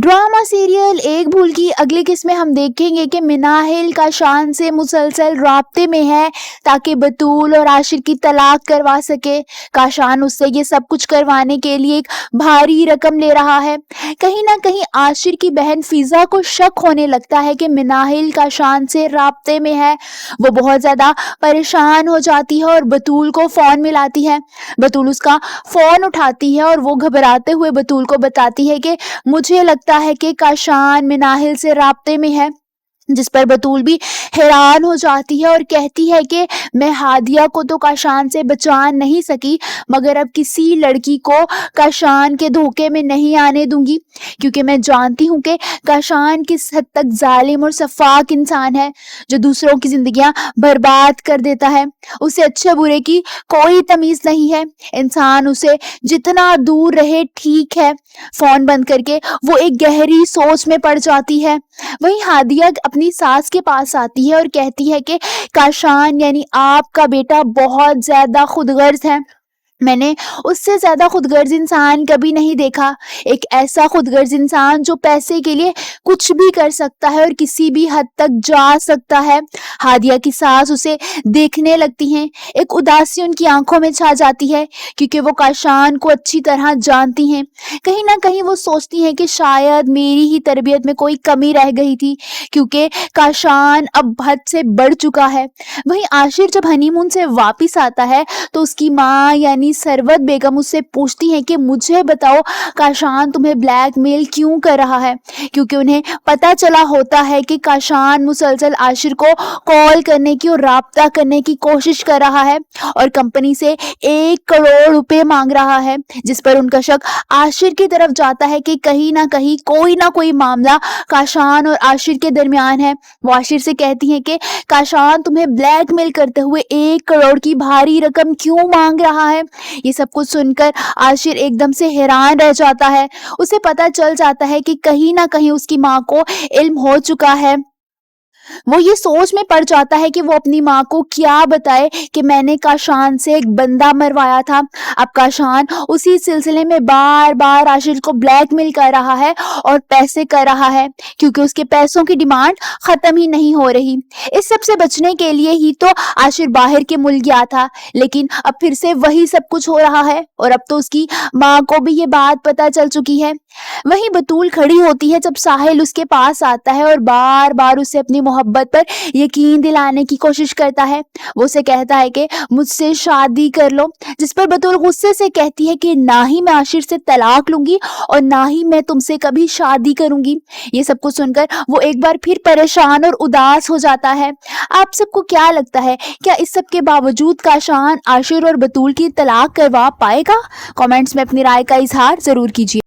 Drama serial एक भूल की अगली किस्त में हम देखेंगे कि मिनाहिल काशान से मुसलसल राब्ते में है ताकि बतूल और आशिर की तलाक करवा सके। काशान उससे ये सब कुछ करवाने के लिए एक भारी रकम ले रहा है। कहीं ना कहीं आशिर की बहन फिजा को शक होने लगता है कि मिनाहिल काशान से राब्ते में है। वो बहुत ज्यादा परेशान हो जाती है और बतूल को फोन मिलाती है। बतूल उसका फोन उठाती है और वो घबराते हुए बतूल को बताती है कि मुझे लगता है कि काशान मिनाहिल से राब्ते में है, जिस पर बतूल भी हैरान हो जाती है और कहती है कि मैं हादिया को तो काशान से बचा नहीं सकी, मगर अब किसी लड़की को काशान के धोखे में नहीं आने दूंगी, क्योंकि मैं जानती हूँ कि काशान किस हद तक जालिम और सफाक इंसान है जो दूसरों की जिंदगियां बर्बाद कर देता है। उसे अच्छे बुरे की कोई तमीज नहीं है। इंसान उसे जितना दूर रहे ठीक है। फोन बंद करके वो एक गहरी सोच में पड़ जाती है। वहीं हादिया अपनी सास के पास आती है और कहती है कि काशान यानी आपका बेटा बहुत ज्यादा खुदगर्ज है। मैंने उससे ज्यादा खुदगर्ज इंसान कभी नहीं देखा। एक ऐसा खुदगर्ज इंसान जो पैसे के लिए कुछ भी कर सकता है और किसी भी हद तक जा सकता है। हादिया की सास उसे देखने लगती हैं। एक उदासी उनकी आंखों में छा जाती है क्योंकि वो काशान को अच्छी तरह जानती हैं। कहीं ना कहीं वो सोचती हैं कि शायद मेरी ही तरबियत में कोई कमी रह गई थी, क्योंकि काशान अब हद से बढ़ चुका है। वहीं आशिर जब हनीमून से वापिस आता है तो उसकी माँ यानी सरवत बेगम उससे पूछती हैं कि मुझे बताओ काशान तुम्हें ब्लैकमेल क्यों कर रहा है, क्योंकि उन्हें पता चला होता है कि काशान मुसलसल आशिर को कॉल करने की और राब्ता करने की कोशिश कर रहा है और कंपनी से 1 करोड़ रुपए मांग रहा है, जिस पर उनका शक आशिर की तरफ जाता है कि कहीं ना कोई मामला काशान और आशिर के दरमियान है। वो आशिर से कहती हैं कि काशान तुम्हें ब्लैकमेल करते हुए 1 करोड़ की भारी रकम क्यों मांग रहा है। ये सब कुछ सुनकर आशिर एकदम से हैरान रह जाता है। उसे पता चल जाता है कि कहीं ना कहीं उसकी माँ को इल्म हो चुका है। वो ये सोच में पड़ जाता है कि वो अपनी माँ को क्या बताए कि मैंने काशान से एक बंदा मरवाया था। अब काशान उसी सिलसिले में बार बार आशिर को ब्लैकमेल कर रहा है और पैसे कर रहा है, क्योंकि उसके पैसों की डिमांड खत्म ही नहीं हो रही। इस सब से बचने के लिए ही तो आशिर बाहर के मुल्क गया था, लेकिन अब फिर से वही सब कुछ हो रहा है और अब तो उसकी माँ को भी ये बात पता चल चुकी है। वहीं बतूल खड़ी होती है जब साहिल उसके पास आता है और बार बार उसे अपनी मोहब्बत पर यकीन दिलाने की कोशिश करता है। वो उसे कहता है कि मुझसे शादी कर लो, जिस पर बतूल गुस्से से कहती है कि ना ही मैं आशिर से तलाक लूंगी और ना ही मैं तुमसे कभी शादी करूंगी। ये सब कुछ सुनकर वो एक बार फिर परेशान और उदास हो जाता है। आप सबको क्या लगता है, क्या इस सब के बावजूद काशान आशिर और बतूल की तलाक करवा पाएगा? कमेंट्स में अपनी राय का इजहार जरूर कीजिए।